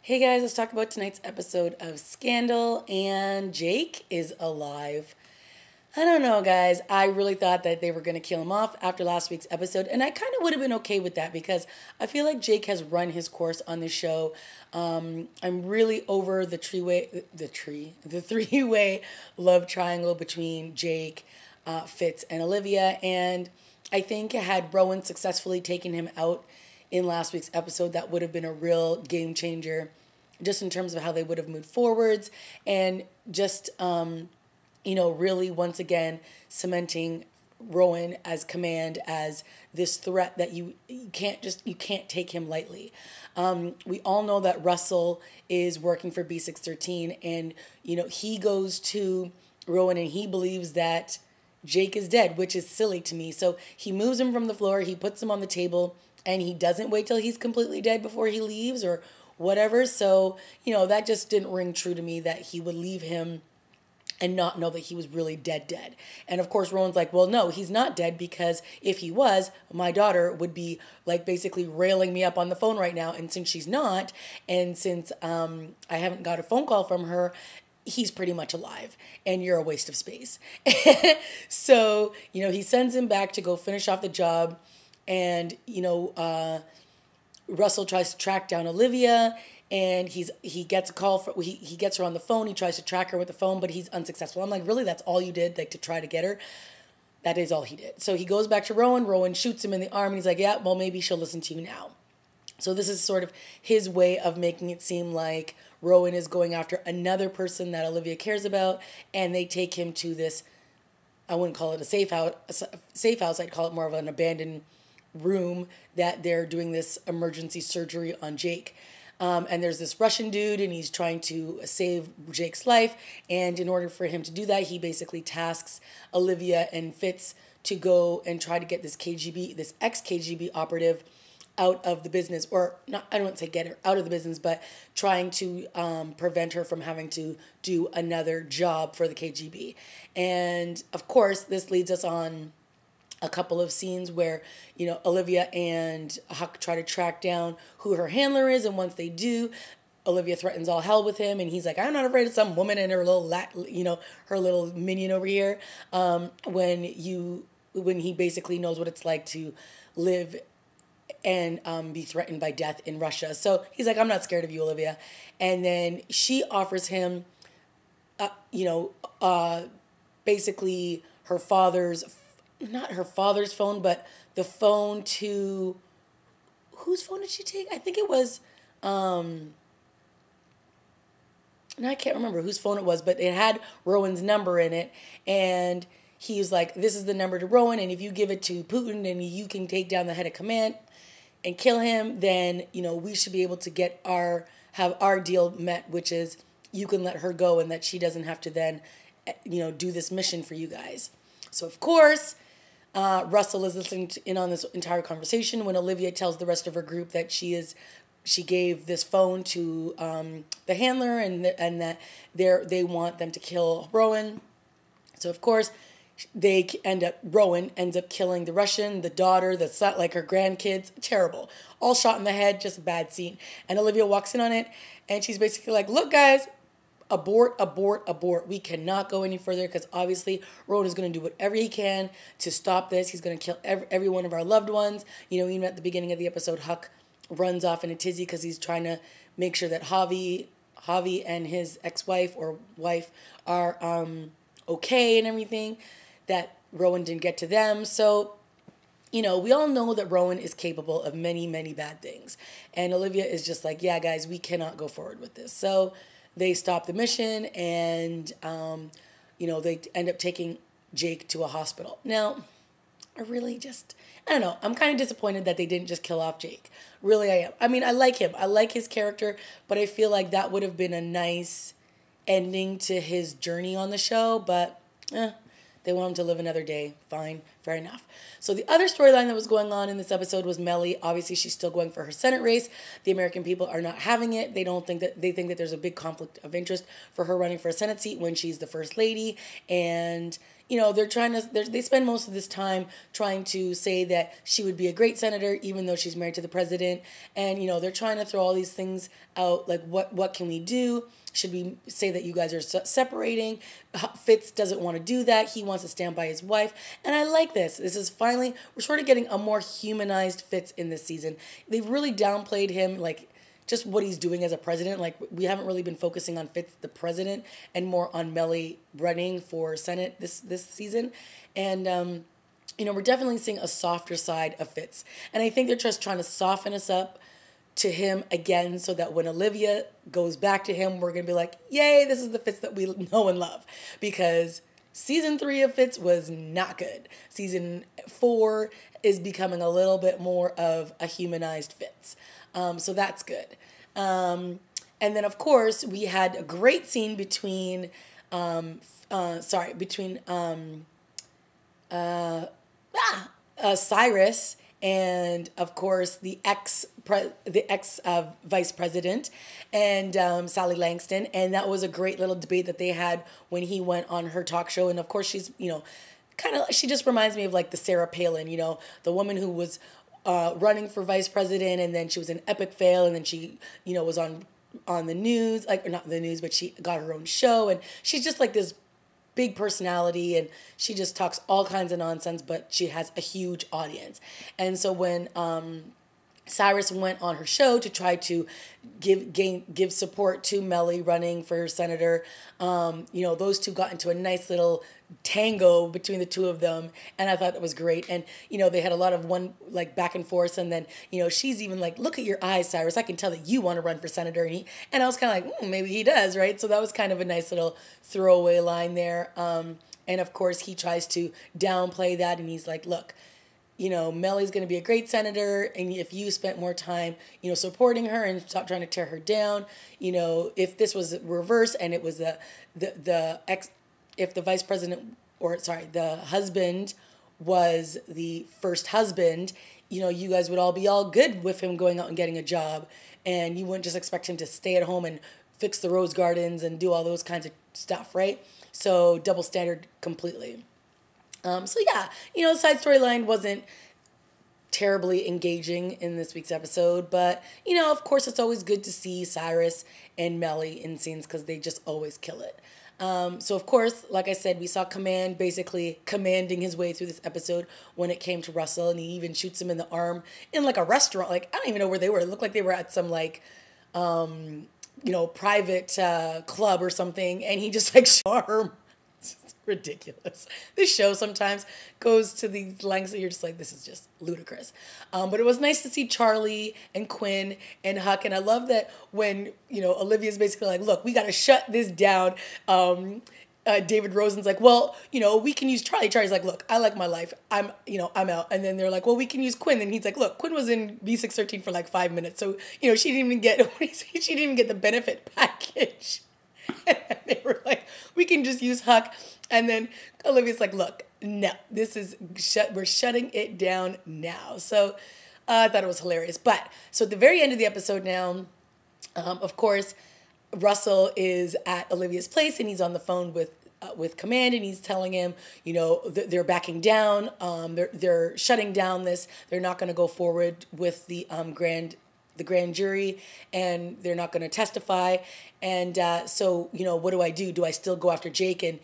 Hey guys, let's talk about tonight's episode of Scandal, and Jake is alive. I don't know, guys. I really thought that they were going to kill him off after last week's episode, and I kind of would have been okay with that because I feel like Jake has run his course on the show. I'm really over the three-way love triangle between Jake, Fitz, and Olivia, and I think had Rowan successfully taken him out in last week's episode, that would have been a real game changer just in terms of how they would have moved forwards and just really once again cementing Rowan as command, as this threat that you can't take him lightly. We all know that Russell is working for B613, and he goes to Rowan and he believes that Jake is dead, which is silly to me. So he moves him from the floor, he puts him on the table, and he doesn't wait till he's completely dead before he leaves or whatever. So, that just didn't ring true to me, that he would leave him and not know that he was really dead. And of course, Rowan's like, well, no, he's not dead, because if he was, my daughter would be like basically railing me up on the phone right now. And since she's not, and since I haven't got a phone call from her, he's pretty much alive and you're a waste of space. So, he sends him back to go finish off the job. And, Russell tries to track down Olivia, and he gets a call he gets her on the phone. He tries to track her with the phone, but he's unsuccessful. I'm like, really? That's all you did, like, to try to get her? That is all he did. So he goes back to Rowan. Rowan shoots him in the arm, and he's like, yeah, well, maybe she'll listen to you now. So this is sort of his way of making it seem like Rowan is going after another person that Olivia cares about, and they take him to this, I wouldn't call it a safe house. I'd call it more of an abandoned room that they're doing this emergency surgery on Jake. And there's this Russian dude, and he's trying to save Jake's life. And in order for him to do that, he basically tasks Olivia and Fitz to go and try to get this ex-KGB operative out of the business, or not, I don't want to say get her out of the business, but trying to prevent her from having to do another job for the KGB. And of course, this leads us on a couple of scenes where, Olivia and Huck try to track down who her handler is. And once they do, Olivia threatens all hell with him. And he's like, I'm not afraid of some woman and her her little minion over here. When he basically knows what it's like to live and be threatened by death in Russia. So he's like, I'm not scared of you, Olivia. And then she offers him, basically not her father's phone, but the phone to, whose phone did she take? I think it was, no, I can't remember whose phone it was, but it had Rowan's number in it. And he was like, this is the number to Rowan, and if you give it to Putin, then you can take down the head of command and kill him, then, we should be able to have our deal met, which is you can let her go and that she doesn't have to then, do this mission for you guys. So, of course, Russell is listening in on this entire conversation when Olivia tells the rest of her group that she gave this phone to the handler, and that they want them to kill Rowan. So, of course, Rowan ends up killing the Russian, the daughter, the son, like her grandkids. Terrible. All shot in the head, just a bad scene. And Olivia walks in on it, and she's basically like, look, guys, abort. We cannot go any further, because obviously Rowan is going to do whatever he can to stop this. He's going to kill every one of our loved ones. Even at the beginning of the episode, Huck runs off in a tizzy because he's trying to make sure that Javi and his ex-wife or wife are okay and everything, that Rowan didn't get to them. So, we all know that Rowan is capable of many, many bad things. And Olivia is just like, yeah, guys, we cannot go forward with this. So they stop the mission, and, they end up taking Jake to a hospital. Now, I don't know. I'm kind of disappointed that they didn't just kill off Jake. Really, I am. I mean, I like him. I like his character, but I feel like that would have been a nice ending to his journey on the show, but they want him to live another day. Fine, fair enough. So the other storyline that was going on in this episode was Mellie. Obviously, she's still going for her Senate race. The American people are not having it. They think that there's a big conflict of interest for her running for a Senate seat when she's the first lady. And, they're trying to, they spend most of this time trying to say that she would be a great senator, even though she's married to the president. And, they're trying to throw all these things out, like, what can we do? Should we say that you guys are separating? Fitz doesn't want to do that. He wants to stand by his wife. And I like this. This is finally, we're sort of getting a more humanized Fitz in this season. They've really downplayed him, like, just what he's doing as a president. Like, we haven't really been focusing on Fitz, the president, and more on Mellie running for Senate this season. And, we're definitely seeing a softer side of Fitz. And I think they're just trying to soften us up to him again, so that when Olivia goes back to him, we're going to be like, yay, this is the Fitz that we know and love. Because season 3 of Fitz was not good. Season 4 is becoming a little bit more of a humanized Fitz. So that's good. And then, of course, we had a great scene between Cyrus and, of course, the ex vice president and Sally Langston. And that was a great little debate that they had when he went on her talk show. And, of course, she's, she just reminds me of, like, the Sarah Palin, the woman who was running for vice president, and then she was an epic fail, and then she, was on the news, like, or not the news, but she got her own show, and she's just like this big personality, and she just talks all kinds of nonsense, but she has a huge audience. And so when Cyrus went on her show to try to give support to Mellie running for senator, those two got into a nice little tango between the two of them, and I thought that was great. And they had a lot of back and forth, and then she's even like, look at your eyes, Cyrus, I can tell that you want to run for senator. And I was kind of like, maybe he does, right? So that was kind of a nice little throwaway line there. And of course he tries to downplay that, and he's like, look, Mellie's going to be a great senator, and if you spent more time, supporting her and stop trying to tear her down, if this was reversed and it was if the vice president, the husband was the first husband, you guys would all be all good with him going out and getting a job, and you wouldn't just expect him to stay at home and fix the rose gardens and do all those kinds of stuff, right? So double standard completely. So yeah, the side storyline wasn't terribly engaging in this week's episode, but of course it's always good to see Cyrus and Mellie in scenes because they just always kill it. So of course, like I said, we saw Command basically commanding his way through this episode when it came to Russell, and he even shoots him in the arm in like a restaurant. Like, I don't even know where they were. It looked like they were at some private club or something, and he just like arm. Ridiculous. This show sometimes goes to these lengths that you're just like, this is just ludicrous. But it was nice to see Charlie and Quinn and Huck, and I love that when Olivia's basically like, look, we got to shut this down. David Rosen's like, well, we can use Charlie. Charlie's like, look, I like my life. I'm out. And then they're like, well, we can use Quinn. And he's like, look, Quinn was in B613 for like 5 minutes, so she didn't even get the benefit package. And they were like, we can just use Huck. And then Olivia's like, look, no, we're shutting it down now. So I thought it was hilarious. But so at the very end of the episode now, of course, Russell is at Olivia's place, and he's on the phone with Command, and he's telling him, they're backing down. They're shutting down this. They're not going to go forward with the grand jury, and they're not going to testify. And so, what do I do? Do I still go after Jake? And,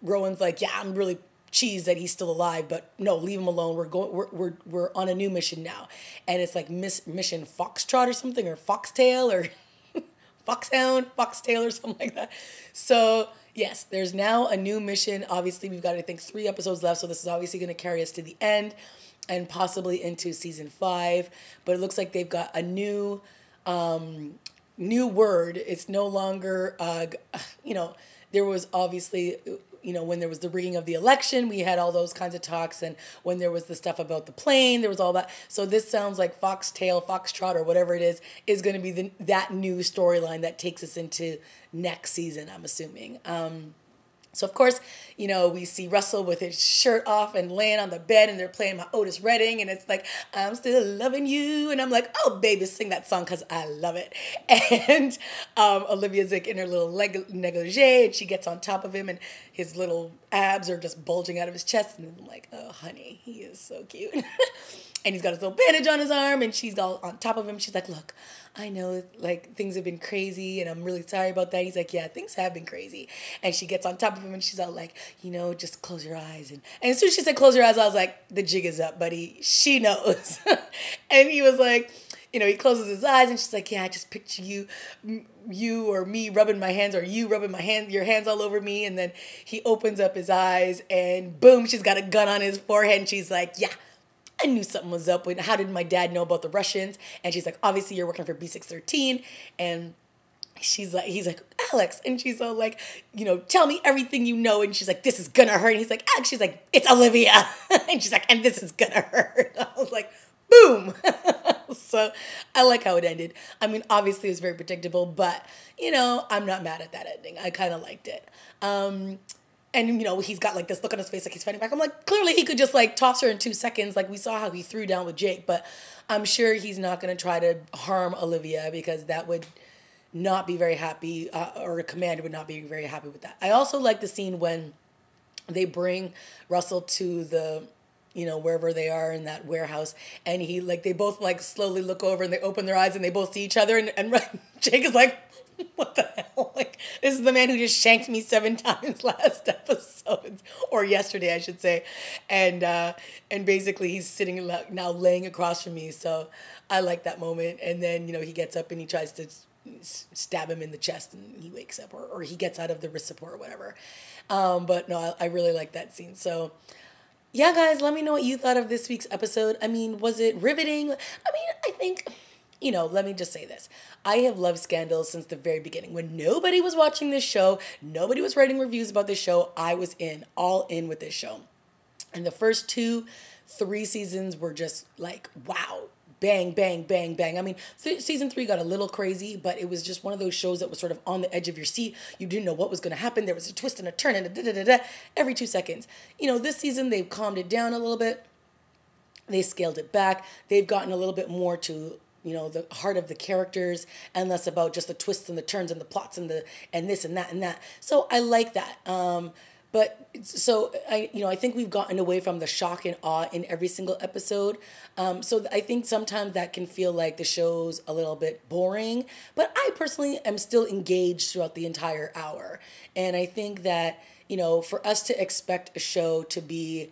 Rowan's like, yeah, I'm really cheesed that he's still alive, but no, leave him alone. We're on a new mission now. And it's like Mission Foxtrot or something, or Foxtail, or Foxhound, Foxtail, or something like that. So yes, there's now a new mission. Obviously, we've got, I think, 3 episodes left, so this is obviously going to carry us to the end and possibly into season 5. But it looks like they've got a new word. It's no longer, there was obviously, when there was the rigging of the election, we had all those kinds of talks. And when there was the stuff about the plane, there was all that. So this sounds like Foxtail, Foxtrot, or whatever it is going to be that new storyline that takes us into next season, I'm assuming. So, of course, we see Russell with his shirt off and laying on the bed, and they're playing my Otis Redding, and it's like, I'm still loving you. And I'm like, oh, baby, sing that song because I love it. And Olivia's like in her little negligee, and she gets on top of him, and his little abs are just bulging out of his chest. And I'm like, oh, honey, he is so cute. And he's got his little bandage on his arm, and she's all on top of him. She's like, look, I know, like, things have been crazy, and I'm really sorry about that. He's like, yeah, things have been crazy. And she gets on top of him, and she's all like, just close your eyes. And as soon as she said close your eyes, I was like, the jig is up, buddy. She knows. And he was like, he closes his eyes, and she's like, yeah, I just picture you or me rubbing my hands, or you rubbing your hands all over me. And then he opens up his eyes, and boom, she's got a gun on his forehead, and she's like, yeah, I knew something was up. How did my dad know about the Russians? And she's like, obviously you're working for B613. And he's like, Alex. And she's all like, tell me everything you know. And she's like, this is gonna hurt. And he's like, Alex. She's like, it's Olivia. And she's like, and this is gonna hurt. I was like, boom. So I like how it ended. I mean, obviously it was very predictable, but I'm not mad at that ending. I kind of liked it. And, he's got like this look on his face like he's fighting back. I'm like, clearly he could just like toss her in 2 seconds. Like we saw how he threw down with Jake, but I'm sure he's not going to try to harm Olivia because that would not be very happy, or Commander would not be very happy with that. I also like the scene when they bring Russell to the, wherever they are in that warehouse, and they both like slowly look over and they open their eyes and they both see each other, and Jake is like, what the hell? Like, this is the man who just shanked me 7 times last episode, or yesterday, I should say. And basically he's sitting now laying across from me. So I like that moment. And then, he gets up and he tries to stab him in the chest, and he wakes up, or he gets out of the wrist support or whatever. But no, I really like that scene. So yeah, guys, let me know what you thought of this week's episode. I mean, was it riveting? I mean, I think, let me just say this. I have loved Scandal since the very beginning. When nobody was watching this show, nobody was writing reviews about this show, I was all in with this show. And the first 2-3 seasons were just like, wow, bang, bang, bang, bang. I mean, season 3 got a little crazy, but it was just one of those shows that was sort of on the edge of your seat. You didn't know what was going to happen. There was a twist and a turn and a da-da-da-da every 2 seconds. This season, they've calmed it down a little bit. They scaled it back. They've gotten a little bit more to the heart of the characters, and less about just the twists and the turns and the plots and this and that and that. So I like that. But so I think we've gotten away from the shock and awe in every single episode. So I think sometimes that can feel like the show's a little bit boring, but I personally am still engaged throughout the entire hour. And I think that, for us to expect a show to be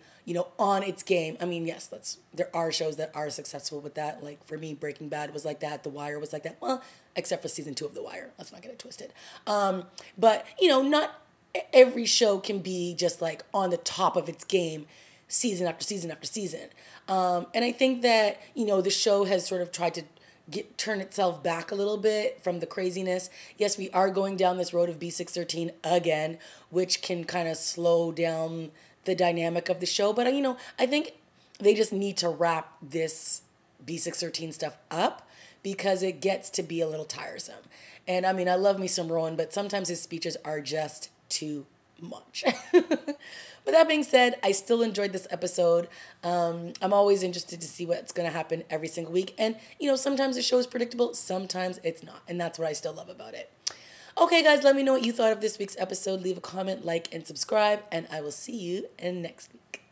on its game. I mean, yes, there are shows that are successful with that. Like for me, Breaking Bad was like that. The Wire was like that. Well, except for season 2 of The Wire. Let's not get it twisted. But not every show can be just like on the top of its game season after season after season. And I think that, the show has sort of tried to turn itself back a little bit from the craziness. Yes, we are going down this road of B613 again, which can kind of slow down the dynamic of the show. But, I think they just need to wrap this B613 stuff up because it gets to be a little tiresome. And I mean, I love me some Rowan, but sometimes his speeches are just too much. With that being said, I still enjoyed this episode. I'm always interested to see what's going to happen every single week. And, sometimes the show is predictable, sometimes it's not. And that's what I still love about it. Okay, guys, let me know what you thought of this week's episode. Leave a comment, like, and subscribe. And I will see you in next week.